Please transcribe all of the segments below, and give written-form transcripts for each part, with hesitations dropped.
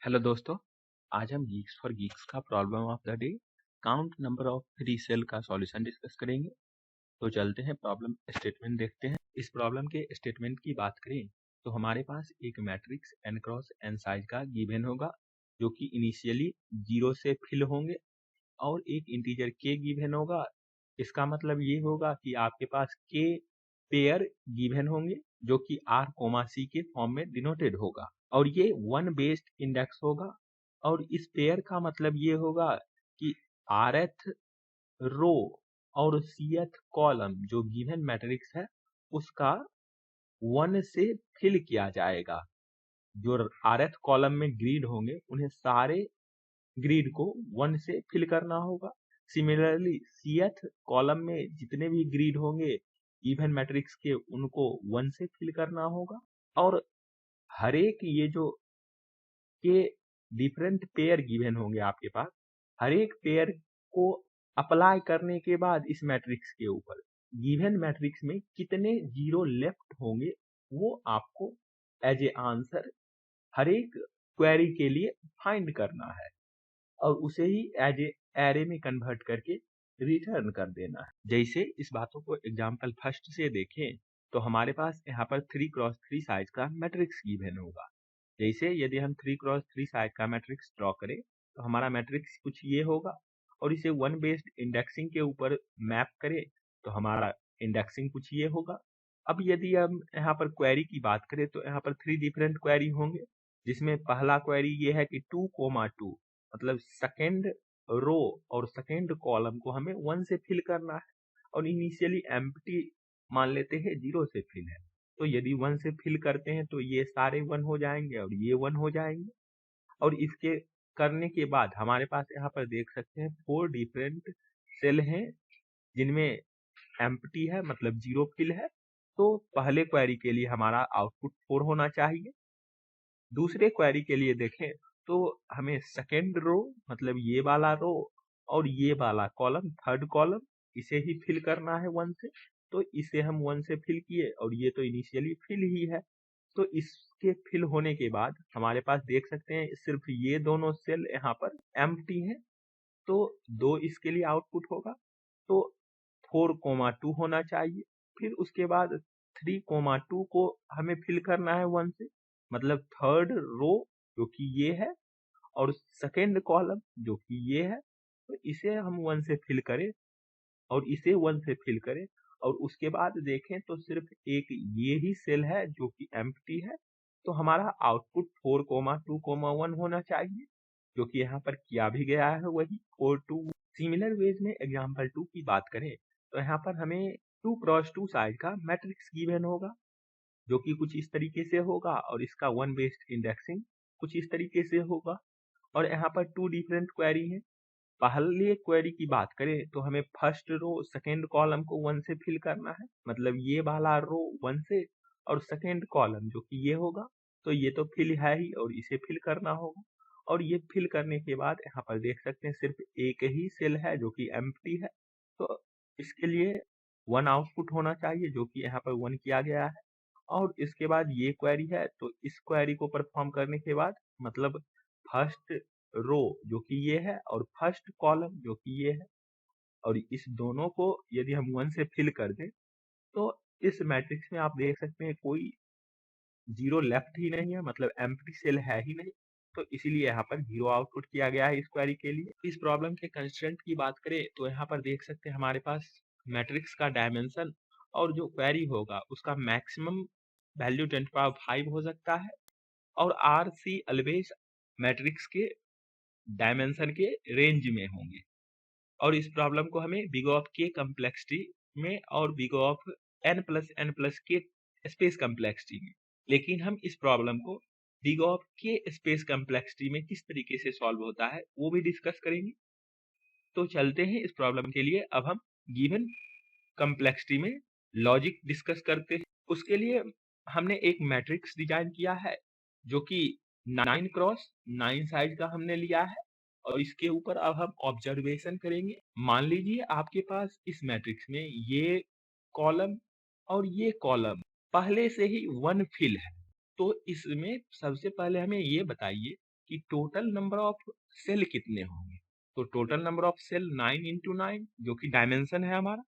Hello दोस्तों। आज हम गीक्स फॉर गीक्स का problem of the day count number of three cell का सॉल्यूशन डिस्कस करेंगे। तो चलते हैं प्रॉब्लम स्टेटमेंट देखते हैं। इस प्रॉब्लम के स्टेटमेंट की बात करें तो हमारे पास एक matrix n cross n size का गिवन होगा जो कि इनिशियली 0 से फिल होंगे और एक इंटीजर k गिवन होगा। इसका मतलब ये होगा कि आपके पास k पेयर गिवन होंगे जो कि r, c के फॉर्म में डिनोटेड होगा और ये वन बेस्ड इंडेक्स होगा। और इस पेयर का मतलब ये होगा कि rth रो और cth कॉलम जो गिवन मैट्रिक्स है उसका 1 से फिल किया जाएगा। जो rth कॉलम में ग्रिड होंगे उन्हें सारे ग्रिड को 1 से फिल करना होगा। सिमिलरली cth कॉलम में जितने भी ग्रिड होंगे गिवन मैट्रिक्स के उनको 1 से फिल करना होगा। और हर एक ये जो के डिफरेंट पेयर गिवन होंगे आपके पास, हर एक पेयर को अप्लाई करने के बाद इस मैट्रिक्स के ऊपर गिवन मैट्रिक्स में कितने जीरो लेफ्ट होंगे वो आपको एज ए आंसर हर एक क्वेरी के लिए फाइंड करना है और उसे ही एज ए एरे में कन्वर्ट करके रिटर्न कर देना है। जैसे इस बातों को एग्जांपल फर्स्ट से देखें तो हमारे पास यहाँ पर 3x3 साइज का मैट्रिक्स गिवन होगा। जैसे यदि हम 3x3 साइज का मैट्रिक्स ड्रॉ करें तो हमारा मैट्रिक्स कुछ ये होगा और इसे वन बेस्ड इंडेक्सिंग के ऊपर मैप करें तो हमारा इंडेक्सिंग कुछ ये होगा। अब यदि हम यहाँ पर क्वेरी की बात करें तो यहाँ पर 3 डिफरेंट क्वेरी होंगे जिसमें पहला क्वेरी ये है कि 2,2 मतलब सेकेंड रो और सेकेंड कॉलम को हमें 1 से फिल करना है और इनिशियली एम्प्टी मान लेते हैं 0 से फिल है। तो यदि 1 से फिल करते हैं तो ये सारे 1 हो जाएंगे और ये 1 हो जाएंगे। और इसके करने के बाद हमारे पास यहाँ पर देख सकते हैं 4 डिफरेंट सेल हैं जिनमें एम्प्टी है मतलब 0 फिल है। तो पहले क्वेरी के लिए हमारा आउटपुट 4 होना चाहिए। दूसरे क्वेरी के लिए देखें तो हमें सेकेंड रो मतलब ये वाला रो और ये वाला कॉलम थर्ड कॉलम इसे ही फिल करना है 1 से। तो इसे हम 1 से फिल किए और ये तो इनिशियली फिल ही है। तो इसके फिल होने के बाद हमारे पास देख सकते हैं सिर्फ ये दोनों सेल यहाँ पर एम्प्टी हैं। तो 2 इसके लिए आउटपुट होगा। तो 4,2 होना चाहिए। फिर उसके बाद 3,2 को हमें फिल करना है 1 से मतलब थर्ड रो जो कि ये है और सेकेंड कॉलम जो कि ये है। तो इसे हम 1 से फिल करें और इसे 1 से फिल करें और उसके बाद देखें तो सिर्फ एक ये ही सेल है जो कि एम्प्टी है। तो हमारा आउटपुट 4,2,1 होना चाहिए जो कि यहाँ पर किया भी गया है वही 4,2। सिमिलर वेज में एग्जाम्पल 2 की बात करें तो यहाँ पर हमें 2x2 साइज का मैट्रिक्स गिवन होगा जो कि कुछ इस तरीके से होगा और इसका वन बेस्ड इंडेक्सिंग कुछ इस तरीके से होगा। और यहाँ पर 2 डिफरेंट क्वेरी हैं। पहले क्वेरी की बात करें तो हमें फर्स्ट रो सेकेंड कॉलम को 1 से फिल करना है मतलब ये वाला रो 1 से और सेकेंड कॉलम जो कि ये होगा तो ये तो फिल है ही और इसे फिल करना होगा। और ये फिल करने के बाद यहाँ पर देख सकते हैं सिर्फ एक ही सेल है जो कि एम्प्टी है। तो इसके लिए 1 आउटपुट होना चाहिए जो कि यहाँ पर 1 किया गया है। और इसके बाद ये क्वेरी है तो इस क्वेरी को परफॉर्म करने के बाद मतलब फर्स्ट रो जो कि ये है और फर्स्ट कॉलम जो कि ये है और इस दोनों को यदि हम 1 से फिल कर दें तो इस मैट्रिक्स में आप देख सकते हैं कोई जीरो लेफ्ट ही नहीं है मतलब एम्प्टी सेल है ही नहीं। तो इसीलिए यहाँ पर 0 आउटपुट किया गया है इस क्वेरी के लिए। इस प्रॉब्लम के कंस्ट्रेंट की बात करें तो यहाँ पर देख सकते हैं हमारे पास मैट्रिक्स का डायमेंशन और जो क्वेरी होगा उसका मैक्सिमम वैल्यू 10⁵ हो सकता है और आर सी ऑलवेज मैट्रिक्स के डायमेंशन के रेंज में होंगे। और इस प्रॉब्लम को हमें बिग ऑफ के कम्प्लेक्सिटी में और बिग ऑफ n+n+ के स्पेस कम्प्लेक्सिटी में, लेकिन हम इस प्रॉब्लम को बिग ऑफ के स्पेस कम्प्लेक्सिटी में किस तरीके से सॉल्व होता है वो भी डिस्कस करेंगे। तो चलते हैं इस प्रॉब्लम के लिए। अब हम गिवन कम्प्लेक्सिटी में लॉजिक डिस्कस करते हैं। उसके लिए हमने एक मैट्रिक्स डिजाइन किया है जो कि 9x9 साइज का हमने लिया है और इसके ऊपर अब हम ऑब्जर्वेशन करेंगे। मान लीजिए आपके पास इस मैट्रिक्स में ये कॉलम और ये कॉलम पहले से ही 1 फिल है। तो इसमें सबसे पहले हमें ये बताइए कि टोटल नंबर ऑफ सेल कितने होंगे। तो total number of cell 9 into 9 जो कि डायमेंशन है हमारा।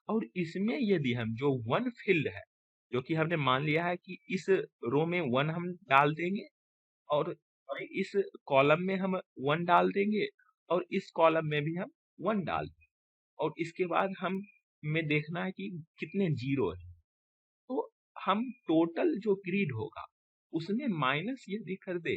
और इसमें यदि हम जो वन फील्ड है, जो कि हमने मान लिया है कि इस रो में 1 हम डाल देंगे और इस कॉलम में हम 1 डाल देंगे और इस कॉलम में भी हम 1 डाल देंगे और इसके बाद हमें देखना है कि कितने जीरो है। तो हम टोटल जो ग्रिड होगा उसमें माइनस यदि कर दे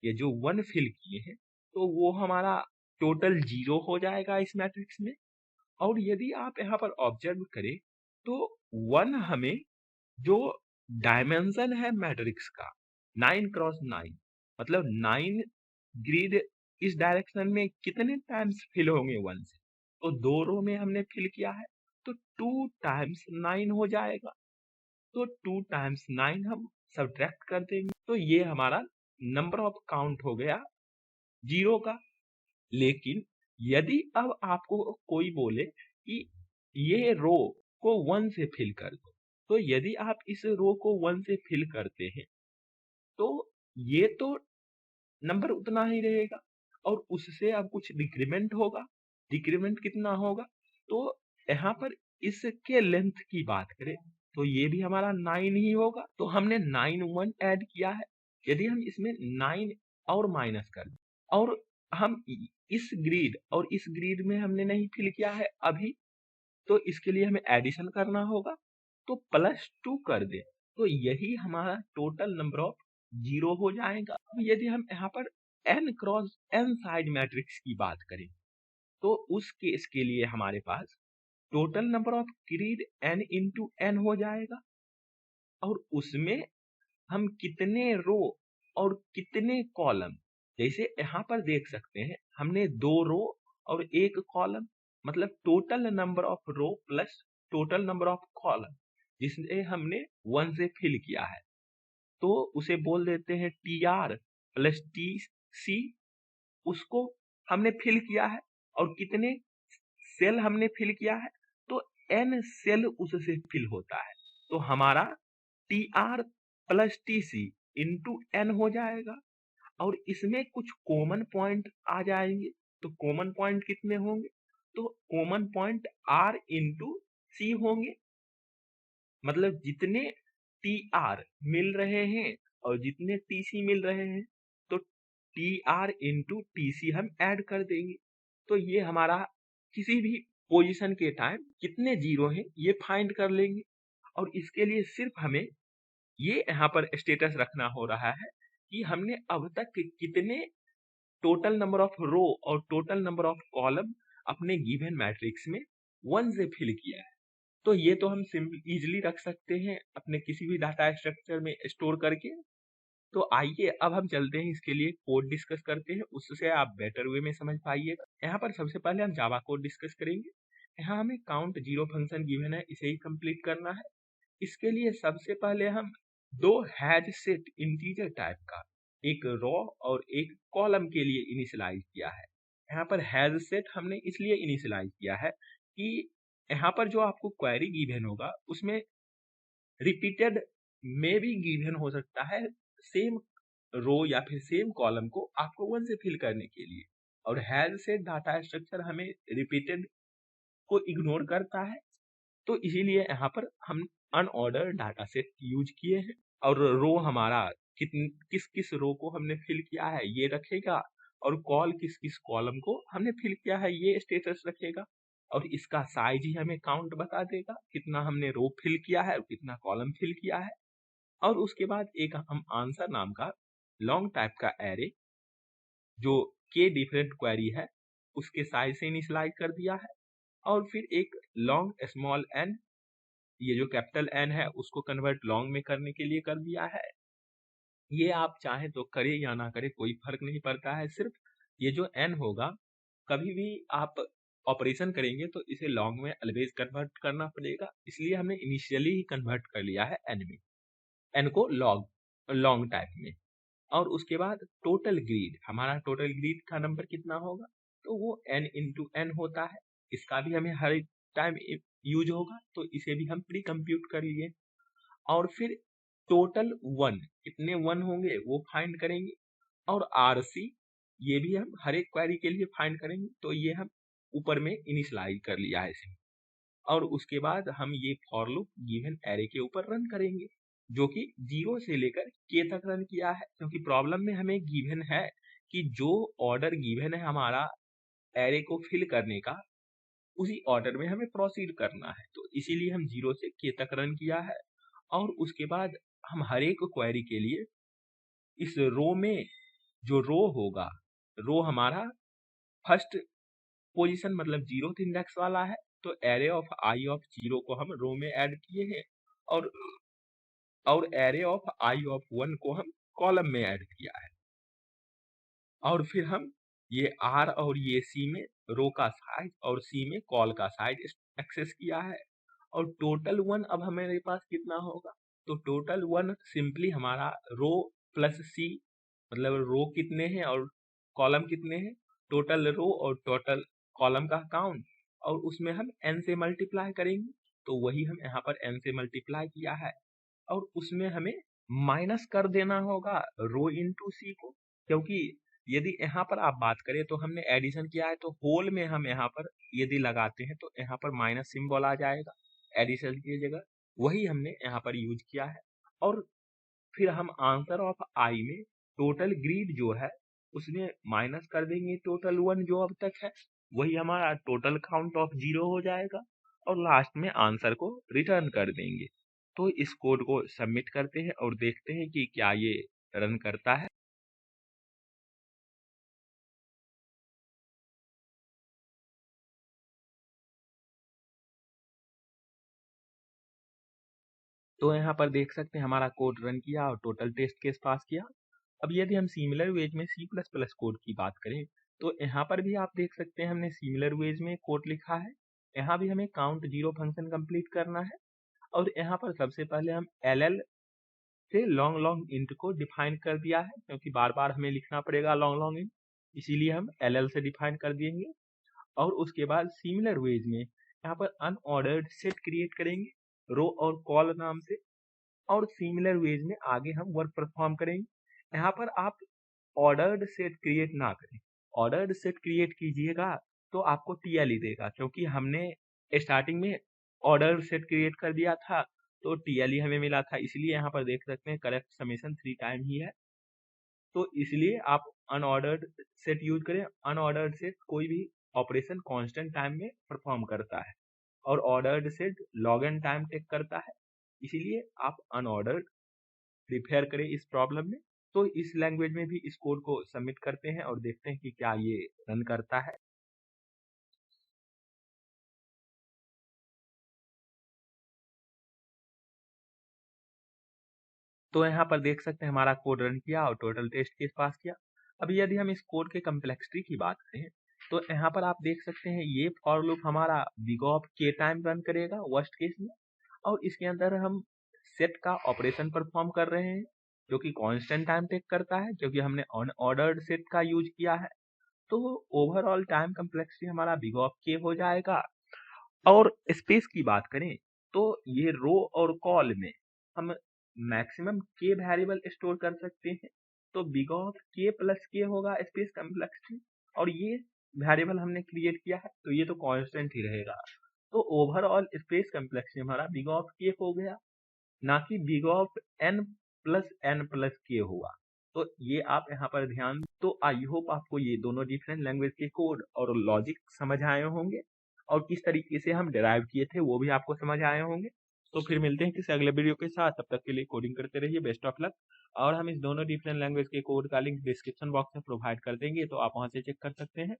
ये जो 1 फिल किए हैं तो वो हमारा टोटल 0 हो जाएगा इस मैट्रिक्स में। और यदि आप यहाँ पर ऑब्जर्व करें तो 1 हमें जो डायमेंशन है मैट्रिक्स का 9 क्रॉस 9 मतलब 9 ग्रिड इस डायरेक्शन में कितने टाइम्स फिल होंगे 1 से। तो 2 रो में हमने फिल किया है तो 2 टाइम्स 9 हो जाएगा। तो 2 टाइम्स 9 हम सब्ट्रैक्ट कर देंगे तो ये हमारा नंबर ऑफ काउंट हो गया 0 का। लेकिन यदि अब आपको कोई बोले कि ये रो को 1 से फिल कर दो, तो यदि आप इस रो को 1 से फिल करते हैं तो ये तो नंबर उतना ही रहेगा और उससे अब कुछ डिक्रीमेंट होगा। डिक्रीमेंट कितना होगा? तो यहाँ पर इसके लेंथ की बात करें तो ये भी हमारा 9 ही होगा। तो हमने 9 1 ऐड किया है। यदि हम इसमें 9 और माइनस कर दें और हम इस ग्रिड और इस ग्रिड में हमने नहीं फिल किया है अभी, तो इसके लिए हमें एडिशन करना होगा तो +2 कर दे तो यही हमारा टोटल नंबर ऑफ 0 हो जाएगा। अब यदि हम यहाँ पर n cross n side matrix की बात करें तो उस केस के लिए हमारे पास total number of grid n into n हो जाएगा और उसमें हम कितने रो और कितने कॉलम, जैसे यहाँ पर देख सकते हैं हमने 2 रो और 1 कॉलम मतलब total number of row plus total number of column जिसने हमने 1 से फिल किया है तो उसे बोल देते हैं TR प्लस TC। उसको हमने फिल किया है और कितने सेल हमने फिल किया है तो n सेल उससे फिल होता है तो हमारा TR plus TC into n हो जाएगा और इसमें कुछ कॉमन पॉइंट आ जाएंगे। तो कॉमन पॉइंट कितने होंगे? तो common point R into C होंगे मतलब जितने TR मिल रहे हैं और जितने TC मिल रहे हैं तो TR इंटू TC हम ऐड कर देंगे तो ये हमारा किसी भी पोजीशन के टाइम कितने जीरो हैं ये फाइंड कर लेंगे। और इसके लिए सिर्फ हमें ये यहाँ पर स्टेटस रखना हो रहा है कि हमने अब तक कितने टोटल नंबर ऑफ रो और टोटल नंबर ऑफ कॉलम अपने गिवन मैट्रिक्स में 1 से फिल किया है। तो ये तो हम सिंपल इजीली रख सकते हैं अपने किसी भी डाटा स्ट्रक्चर में स्टोर करके। तो आइए अब हम चलते हैं इसके लिए कोड डिस्कस करते हैं, उससे आप बेटर वे में समझ पाइएगा। यहाँ पर सबसे पहले हम जावा कोड डिस्कस करेंगे। यहाँ हमें काउंट 0 फंक्शन गिवन है, इसे ही कंप्लीट करना है। इसके लिए सबसे पहले हम 2 हैज सेट इंटीजर टाइप का एक रो और एक कॉलम के लिए इनिशियलाइज किया है। यहाँ पर हैज सेट हमने इसलिए इनिशियलाइज किया है कि यहाँ पर जो आपको क्वेरी गिवन होगा उसमें रिपीटेड में भी गिवन हो सकता है सेम रो या फिर सेम कॉलम को आपको 1 से फिल करने के लिए। और हैज सेट डाटा स्ट्रक्चर हमें रिपीटेड को इग्नोर करता है तो इसीलिए यहाँ पर हम अनऑर्डर डाटा सेट यूज किए हैं। और रो हमारा किस किस रो को हमने फिल किया है ये रखेगा और कॉल किस किस कॉलम को हमने फिल किया है ये स्टेटस रखेगा और इसका साइज ही हमें काउंट बता देगा कितना हमने रो फिल किया है और कितना कॉलम फिल किया है। और उसके बाद एक हम आंसर नाम का लॉन्ग टाइप का एरे जो के डिफरेंट क्वेरी है उसके साइज से इनिशियलाइज कर दिया है। और फिर एक लॉन्ग स्मॉल n, ये जो कैपिटल N है उसको कन्वर्ट लॉन्ग में करने के लिए कर दिया है। ये आप चाहें तो करें या ना करें कोई फर्क नहीं पड़ता है, सिर्फ ये जो n होगा कभी भी आप ऑपरेशन करेंगे तो इसे लॉन्ग में ऑलवेज कन्वर्ट करना पड़ेगा, इसलिए हमने इनिशियली ही कन्वर्ट कर लिया है n में, n को लॉन्ग टाइप में। और उसके बाद टोटल ग्रिड, हमारा टोटल ग्रिड का नंबर कितना होगा तो वो n इंटू n होता है। इसका भी हमें हर टाइम यूज होगा तो इसे भी हम प्री कंप्यूट कर लिए। और फिर टोटल 1 कितने 1 होंगे वो फाइंड करेंगे और RC ये भी हम हर एक क्वेरी के लिए फाइंड करेंगे। तो ये हम ऊपर में इनिशियलाइज कर लिया है इसमें, और उसके बाद हम ये फॉर लूप गिवन एरे के ऊपर रन करेंगे, जो कि 0 से लेकर k तक रन किया है, क्योंकि प्रॉब्लम में हमें गिवन है कि जो ऑर्डर गिवन है हमारा एरे को फिल करने का, उसी ऑर्डर में हमें प्रोसीड करना है। तो इसीलिए हम 0 से k तक रन किया है, और उसके बाद हम हर एक क्वेरी के लिए इस रो में जो रो होगा, रो हमारा फर्स्ट पोजीशन मतलब 0th इंडेक्स वाला है, तो एरे ऑफ आई ऑफ 0 को हम रो में ऐड किए हैं, और एरे ऑफ आई ऑफ 1 को हम कॉलम में ऐड किया है। और फिर हम ये R और ये C में रो का साइज और C में कॉल का साइज एक्सेस किया है। और टोटल 1 अब हमारे पास कितना होगा, तो टोटल 1 सिंपली हमारा रो प्लस C, मतलब रो कितने हैं और कॉलम कितने हैं, टोटल रो और टोटल कॉलम का काउंट, और उसमें हम n से मल्टीप्लाई करेंगे। तो वही हम यहाँ पर n से मल्टीप्लाई किया है, और उसमें हमें माइनस कर देना होगा रो इंटू C को, क्योंकि यदि यहाँ पर आप बात करें तो हमने एडिशन किया है, तो होल में हम यहाँ पर यदि लगाते हैं तो यहाँ पर माइनस सिंबल आ जाएगा एडिशन की जगह, वही हमने यहाँ पर यूज किया है। और फिर हम आंसर ऑफ आई में टोटल ग्रीड जो है उसमें माइनस कर देंगे टोटल 1 जो अब तक है, वही हमारा टोटल काउंट ऑफ 0 हो जाएगा, और लास्ट में आंसर को रिटर्न कर देंगे। तो इस कोड को सबमिट करते हैं और देखते हैं कि क्या ये रन करता है। तो यहाँ पर देख सकते हैं हमारा कोड रन किया और टोटल टेस्ट केस पास किया। अब यदि हम सिमिलर वेज में C++ कोड की बात करें, तो यहाँ पर भी आप देख सकते हैं हमने सिमिलर वेज में कोड लिखा है। यहाँ भी हमें काउंट 0 फंक्शन कंप्लीट करना है, और यहाँ पर सबसे पहले हम LL से लॉन्ग लॉन्ग इंट को डिफाइन कर दिया है, क्योंकि बार बार हमें लिखना पड़ेगा लॉन्ग लॉन्ग इंट, इसीलिए हम LL से डिफाइन कर देंगे। और उसके बाद सिमिलर वेज में यहाँ पर अनऑर्डर्ड सेट क्रिएट करेंगे रो और कॉल नाम से, और सिमिलर वेज में आगे हम वर्क परफॉर्म करेंगे। यहाँ पर आप ऑर्डर्ड सेट क्रिएट ना करें, ऑर्डर्ड सेट क्रिएट कीजिएगा तो आपको TLE देगा, क्योंकि हमने स्टार्टिंग में ऑर्डर सेट क्रिएट कर दिया था तो TLE हमें मिला था, इसलिए यहाँ पर देख सकते हैं करेक्ट समेशन 3 टाइम ही है। तो इसलिए आप अनऑर्डर्ड सेट यूज करें। अनऑर्डर्ड सेट कोई भी ऑपरेशन कांस्टेंट टाइम में परफॉर्म करता है, और ordered set log n time take करता है, इसीलिए आप अनऑर्डर्ड प्रिपेयर करें इस प्रॉब्लम में। तो इस लैंग्वेज में भी इस कोड को सबमिट करते हैं और देखते हैं कि क्या ये रन करता है। तो यहाँ पर देख सकते हैं हमारा कोड रन किया और टोटल टेस्ट केस पास किया। अब यदि हम इस कोड के कम्प्लेक्सिटी की बात करें, तो यहाँ पर आप देख सकते हैं ये फॉर लूप हमारा big of k time run करेगा वर्स्ट केस में, और इसके अंदर हम सेट का ऑपरेशन परफॉर्म कर रहे हैं जो कि कांस्टेंट टाइम टेक करता है, क्योंकि हमने अनऑर्डर्ड सेट का यूज किया है। तो ओवरऑल टाइम कम्प्लेक्सिटी हमारा बिग ऑफ k हो जाएगा। और स्पेस की बात करें तो ये रो और कॉल में हम मैक्सिमम k वेरिएबल स्टोर कर सकते हैं, तो big of k plus k होगा स्पेस कम्प्लेक्सिटी, और ये वेरिएबल हमने क्रिएट किया है तो ये तो कांस्टेंट ही रहेगा। तो ओवरऑल स्पेस कम्प्लेक्सिटी हमारा बिग ऑफ k हो गया, ना कि बिग ऑफ n+n+k हुआ। तो ये आप यहाँ पर ध्यान। तो आई होप आपको ये दोनों डिफरेंट लैंग्वेज के कोड और लॉजिक समझ आए होंगे, और किस तरीके से हम डिराइव किए थे वो भी आपको समझ आए होंगे। तो फिर मिलते हैं किसी अगले वीडियो के साथ, तब तक के लिए कोडिंग करते रहिए, बेस्ट ऑफ लक। और हम इस दोनों डिफरेंट लैंग्वेज के कोड का लिंक डिस्क्रिप्शन बॉक्स में प्रोवाइड कर देंगे, तो आप वहां से चेक कर सकते हैं।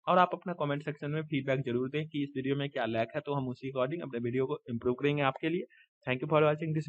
और आप अपना कमेंट सेक्शन में फीडबैक जरूर दें कि इस वीडियो में क्या लैक है, तो हम उसी अकॉर्डिंग अपने वीडियो को इम्प्रूव करेंगे आपके लिए। Thank you for watching this.